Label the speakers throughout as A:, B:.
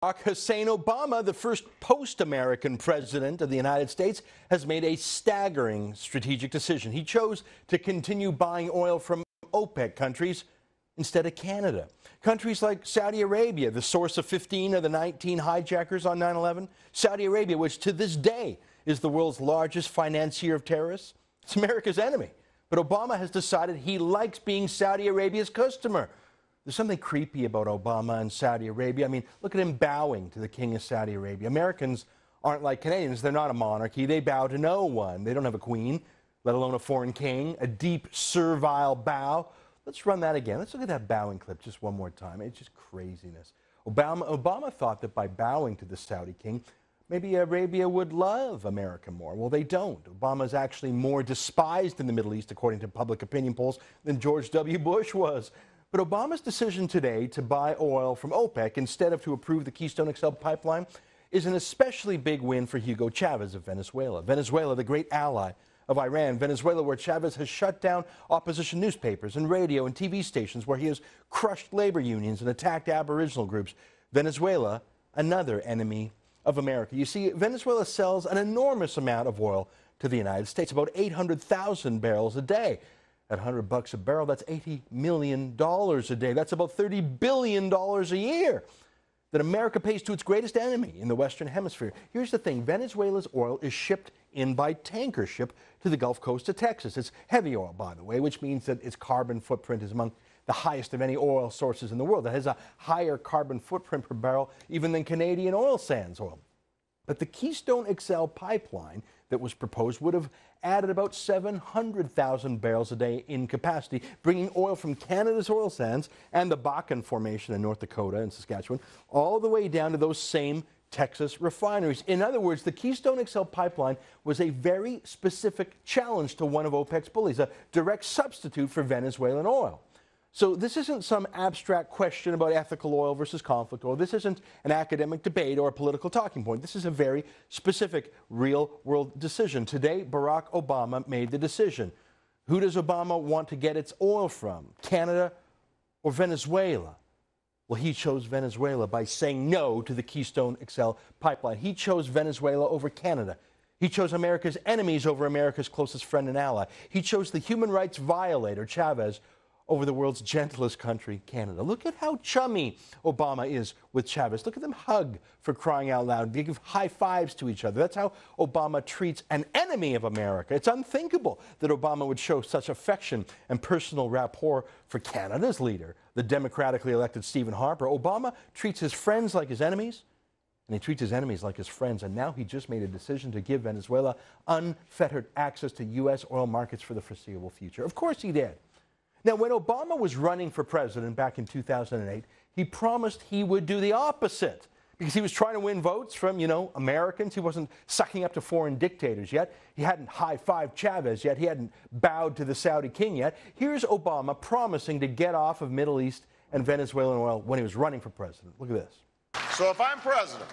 A: Hussein Obama, the first post-American president of the United States, has made a staggering strategic decision. He chose to continue buying oil from OPEC countries instead of Canada. Countries like Saudi Arabia, the source of 15 of the 19 hijackers on 9/11. Saudi Arabia, which to this day is the world's largest financier of terrorists. It's America's enemy. But Obama has decided he likes being Saudi Arabia's customer. There's something creepy about Obama and Saudi Arabia. I mean, look at him bowing to the king of Saudi Arabia. Americans aren't like Canadians. They're not a monarchy. They bow to no one. They don't have a queen, let alone a foreign king. A deep, servile bow. Let's run that again. Let's look at that bowing clip just one more time. It's just craziness. Obama thought that by bowing to the Saudi king, maybe Arabia would love America more. Well, they don't. Obama's actually more despised in the Middle East, according to public opinion polls, than George W. Bush was. But Obama's decision today to buy oil from OPEC instead of to approve the Keystone XL pipeline is an especially big win for Hugo Chavez of Venezuela. Venezuela, the great ally of Iran. Venezuela, where Chavez has shut down opposition newspapers and radio and TV stations, where he has crushed labor unions and attacked Aboriginal groups. Venezuela, another enemy of America. You see, Venezuela sells an enormous amount of oil to the United States, about 800,000 barrels a day. At $100 a barrel, that's $80 million a day. That's about $30 billion a year that America pays to its greatest enemy in the Western Hemisphere. Here's the thing. Venezuela's oil is shipped in by tanker ship to the Gulf Coast of Texas. It's heavy oil, by the way, which means that its carbon footprint is among the highest of any oil sources in the world. It has a higher carbon footprint per barrel even than Canadian oil sands oil. But the Keystone XL pipeline that was proposed would have added about 700,000 barrels a day in capacity, bringing oil from Canada's oil sands and the Bakken Formation in North Dakota and Saskatchewan all the way down to those same Texas refineries. In other words, the Keystone XL pipeline was a very specific challenge to one of OPEC's bullies, a direct substitute for Venezuelan oil. So this isn't some abstract question about ethical oil versus conflict oil. This isn't an academic debate or a political talking point. This is a very specific, real-world decision. Today, Barack Obama made the decision. Who does Obama want to get its oil from, Canada or Venezuela? Well, he chose Venezuela by saying no to the Keystone XL pipeline. He chose Venezuela over Canada. He chose America's enemies over America's closest friend and ally. He chose the human rights violator, Chavez, over the world's gentlest country, Canada. Look at how chummy Obama is with Chavez. Look at them hug, for crying out loud. They give high fives to each other. That's how Obama treats an enemy of America. It's unthinkable that Obama would show such affection and personal rapport for Canada's leader, the democratically elected Stephen Harper. Obama treats his friends like his enemies, and he treats his enemies like his friends. And now he just made a decision to give Venezuela unfettered access to U.S. oil markets for the foreseeable future. Of course he did. Now, when Obama was running for president back in 2008, he promised he would do the opposite because he was trying to win votes from, Americans. He wasn't sucking up to foreign dictators yet. He hadn't high-fived Chavez yet. He hadn't bowed to the Saudi king yet. Here's Obama promising to get off of Middle East and Venezuelan oil when he was running for president. Look at this.
B: So if I'm president,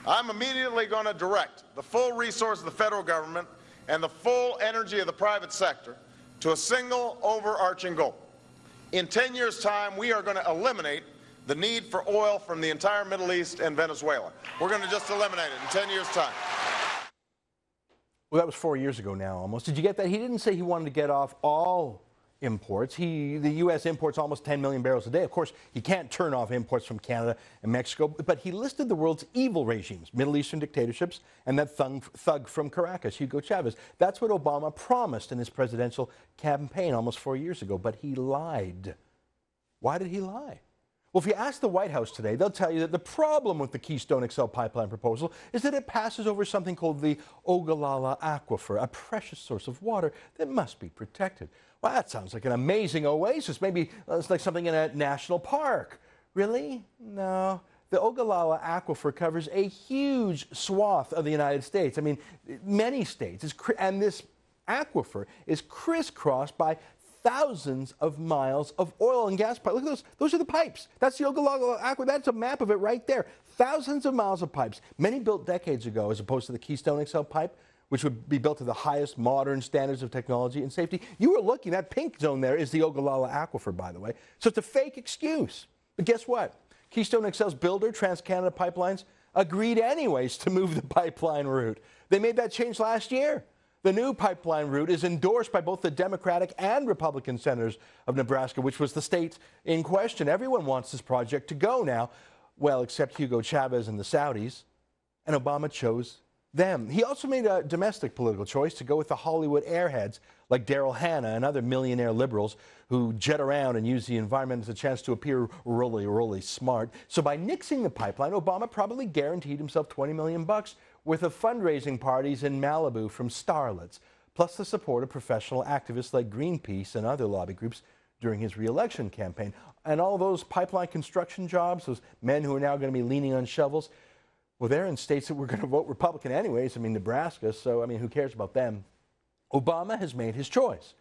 B: I'm immediately going to direct the full resource of the federal government and the full energy of the private sector to a single overarching goal. In 10 years' time, we are going to eliminate the need for oil from the entire Middle East and Venezuela. We're going to just eliminate it in 10 years' time.
A: Well, that was 4 years ago now almost. Did you get that? He didn't say he wanted to get off all imports. The U.S. imports almost 10 million barrels a day. Of course, he can't turn off imports from Canada and Mexico, but he listed the world's evil regimes, Middle Eastern dictatorships, and that thug from Caracas, Hugo Chavez. That's what Obama promised in his presidential campaign almost 4 years ago, but he lied. Why did he lie? Well, if you ask the White House today, they'll tell you that the problem with the Keystone XL pipeline proposal is that it passes over something called the Ogallala Aquifer, a precious source of water that must be protected. Well, that sounds like an amazing oasis. Maybe it's like something in a national park. Really? No. The Ogallala Aquifer covers a huge swath of the United States. I mean, many states. And this aquifer is crisscrossed by thousands of miles of oil and gas pipes. Look at those. Those are the pipes. That's the Ogallala Aquifer. That's a map of it right there. Thousands of miles of pipes, many built decades ago, as opposed to the Keystone XL pipe, which would be built to the highest modern standards of technology and safety. You were looking, that pink zone there is the Ogallala Aquifer, by the way. So it's a fake excuse. But guess what? Keystone XL's builder, TransCanada Pipelines, agreed anyways to move the pipeline route. They made that change last year. The new pipeline route is endorsed by both the Democratic and Republican senators of Nebraska, which was the state in question. Everyone wants this project to go now, well, except Hugo Chavez and the Saudis, and Obama chose them. He also made a domestic political choice to go with the Hollywood airheads like Daryl Hannah and other millionaire liberals who jet around and use the environment as a chance to appear really, really smart. So by nixing the pipeline, Obama probably guaranteed himself $20 million worth of fundraising parties in Malibu from starlets, plus the support of professional activists like Greenpeace and other lobby groups during his re-election campaign. And all those pipeline construction jobs, those men who are now going to be leaning on shovels, well, they're in states that were going to vote Republican anyways. I mean, Nebraska, so, I mean, who cares about them? Obama has made his choice.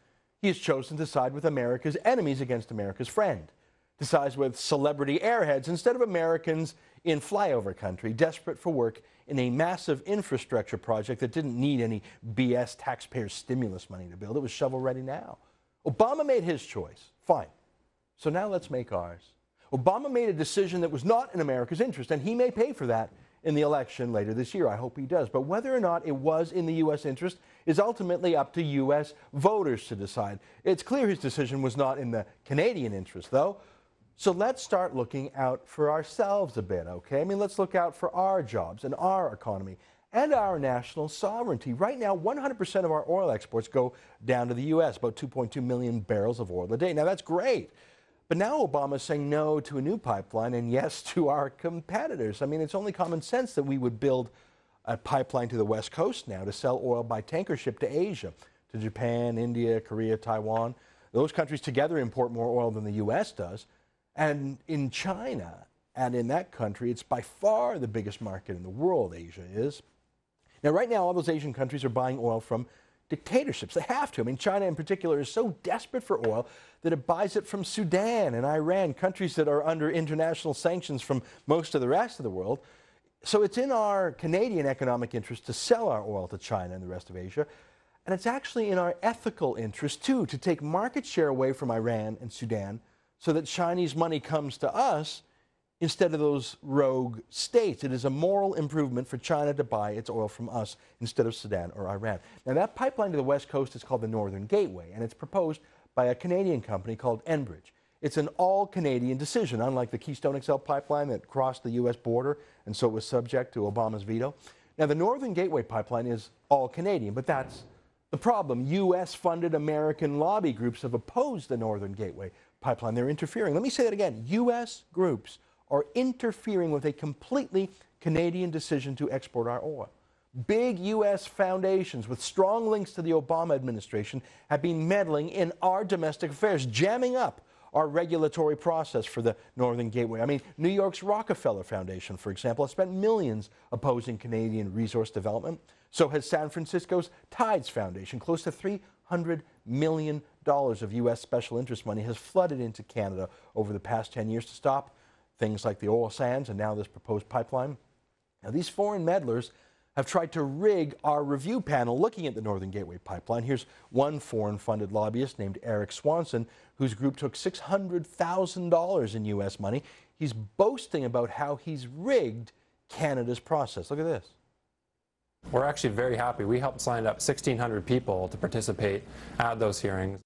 A: He has chosen to side with America's enemies against America's friend, to side with celebrity airheads instead of Americans in flyover country, desperate for work in a massive infrastructure project that didn't need any BS taxpayer stimulus money to build. It was shovel-ready now. Obama made his choice. Fine. So now let's make ours. Obama made a decision that was not in America's interest, and he may pay for that in the election later this year. I hope he does. But whether or not it was in the U.S. interest is ultimately up to U.S. voters to decide. It's clear his decision was not in the Canadian interest, though. So let's start looking out for ourselves a bit, okay? I mean, let's look out for our jobs and our economy and our national sovereignty. Right now, 100% of our oil exports go down to the U.S., about 2.2 million barrels of oil a day. Now, that's great. But now Obama's saying no to a new pipeline and yes to our competitors. I mean, it's only common sense that we would build a pipeline to the West Coast now to sell oil by tanker ship to Asia, to Japan, India, Korea, Taiwan. Those countries together import more oil than the U.S. does. And in China, and in that country, it's by far the biggest market in the world, Asia is. Now, right now, all those Asian countries are buying oil from dictatorships. They have to. I mean, China in particular is so desperate for oil that it buys it from Sudan and Iran, countries that are under international sanctions from most of the rest of the world. So it's in our Canadian economic interest to sell our oil to China and the rest of Asia. And it's actually in our ethical interest, too, to take market share away from Iran and Sudan so that Chinese money comes to us instead of those rogue states. It is a moral improvement for China to buy its oil from us instead of Sudan or Iran. Now, that pipeline to the West Coast is called the Northern Gateway, and it's proposed by a Canadian company called Enbridge. It's an all-Canadian decision, unlike the Keystone XL pipeline that crossed the U.S. border, and so it was subject to Obama's veto. Now, the Northern Gateway pipeline is all-Canadian, but that's the problem. U.S.-funded American lobby groups have opposed the Northern Gateway pipeline. They're interfering. Let me say that again. U.S. groups are interfering with a completely Canadian decision to export our oil. Big U.S. foundations with strong links to the Obama administration have been meddling in our domestic affairs, jamming up our regulatory process for the Northern Gateway. I mean, New York's Rockefeller Foundation, for example, has spent millions opposing Canadian resource development. So has San Francisco's Tides Foundation. Close to $300 million of U.S. special interest money has flooded into Canada over the past 10 years to stop things like the oil sands and now this proposed pipeline. Now, these foreign meddlers have tried to rig our review panel looking at the Northern Gateway pipeline. Here's one foreign-funded lobbyist named Eric Swanson, whose group took $600,000 in U.S. money. He's boasting about how he's rigged Canada's process. Look at this.
C: We're actually very happy. We helped sign up 1,600 people to participate at those hearings.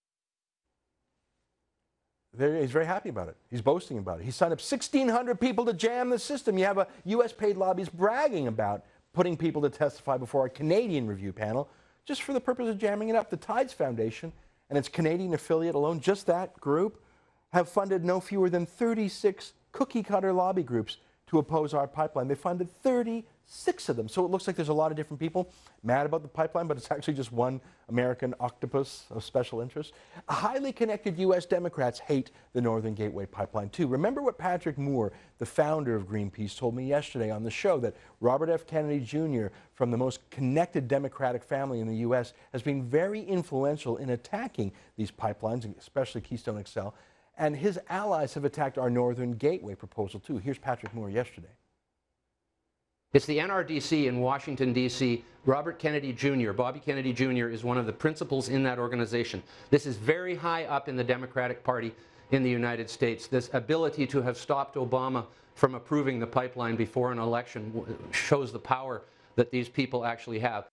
A: He's very happy about it. He's boasting about it. He signed up 1,600 people to jam the system. You have a U.S.-paid lobbyist bragging about putting people to testify before a Canadian review panel just for the purpose of jamming it up. The Tides Foundation and its Canadian affiliate alone, just that group, have funded no fewer than 36 cookie-cutter lobby groups to oppose our pipeline. They funded 36 of them. So it looks like there's a lot of different people mad about the pipeline, but it's actually just one American octopus of special interest. Highly connected U.S. Democrats hate the Northern Gateway pipeline, too. Remember what Patrick Moore, the founder of Greenpeace, told me yesterday on the show, that Robert F. Kennedy Jr., from the most connected Democratic family in the U.S., has been very influential in attacking these pipelines, especially Keystone XL. And his allies have attacked our Northern Gateway proposal, too. Here's Patrick Moore yesterday.
D: It's the NRDC in Washington, D.C. Robert Kennedy Jr., Bobby Kennedy Jr. is one of the principals in that organization. This is very high up in the Democratic Party in the United States. This ability to have stopped Obama from approving the pipeline before an election shows the power that these people actually have.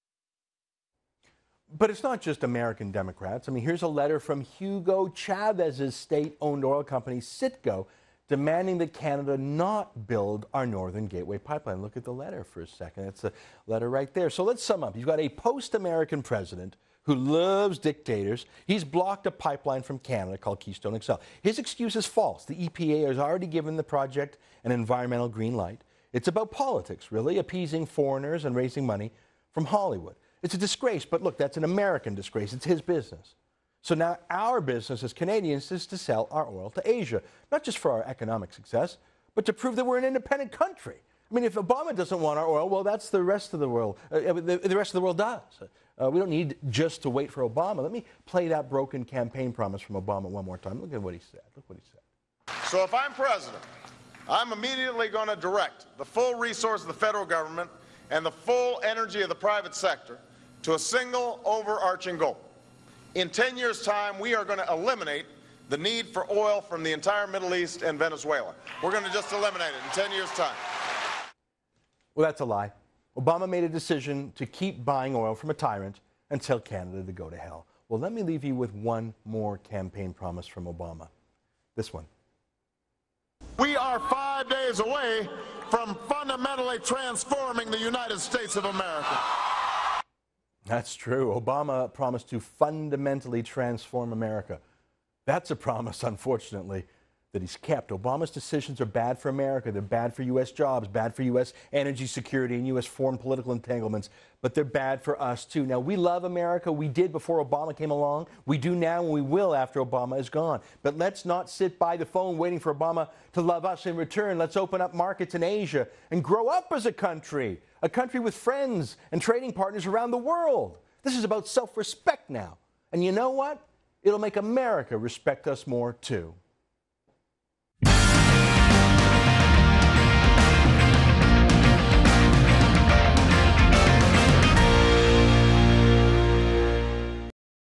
A: But it's not just American Democrats. I mean, here's a letter from Hugo Chavez's state-owned oil company, Citgo, demanding that Canada not build our Northern Gateway pipeline. Look at the letter for a second. It's a letter right there. So let's sum up. You've got a post-American president who loves dictators. He's blocked a pipeline from Canada called Keystone XL. His excuse is false. The EPA has already given the project an environmental green light. It's about politics, really, appeasing foreigners and raising money from Hollywood. It's a disgrace, but look, that's an American disgrace. It's his business. So now our business as Canadians is to sell our oil to Asia, not just for our economic success, but to prove that we're an independent country. I mean, if Obama doesn't want our oil, well, that's the rest of the world. The rest of the world does. We don't need just to wait for Obama. Let me play that broken campaign promise from Obama one more time. Look at what he said. Look what he said.
B: So if I'm president, I'm immediately going to direct the full resource of the federal government and the full energy of the private sector to a single overarching goal. In 10 years' time, we are going to eliminate the need for oil from the entire Middle East and Venezuela. We're going to just eliminate it in 10 years' time.
A: Well, that's a lie. Obama made a decision to keep buying oil from a tyrant and tell Canada to go to hell. Well, let me leave you with one more campaign promise from Obama. This one.
B: We are 5 days away from fundamentally transforming the United States of America.
A: That's true. Obama promised to fundamentally transform America. That's a promise, unfortunately, that he's kept. Obama's decisions are bad for America. They're bad for U.S. jobs, bad for U.S. energy security and U.S. foreign political entanglements, but they're bad for us, too. Now, we love America. We did before Obama came along. We do now, and we will after Obama is gone. But let's not sit by the phone waiting for Obama to love us in return. Let's open up markets in Asia and grow up as a country with friends and trading partners around the world. This is about self-respect now. And you know what? It'll make America respect us more, too.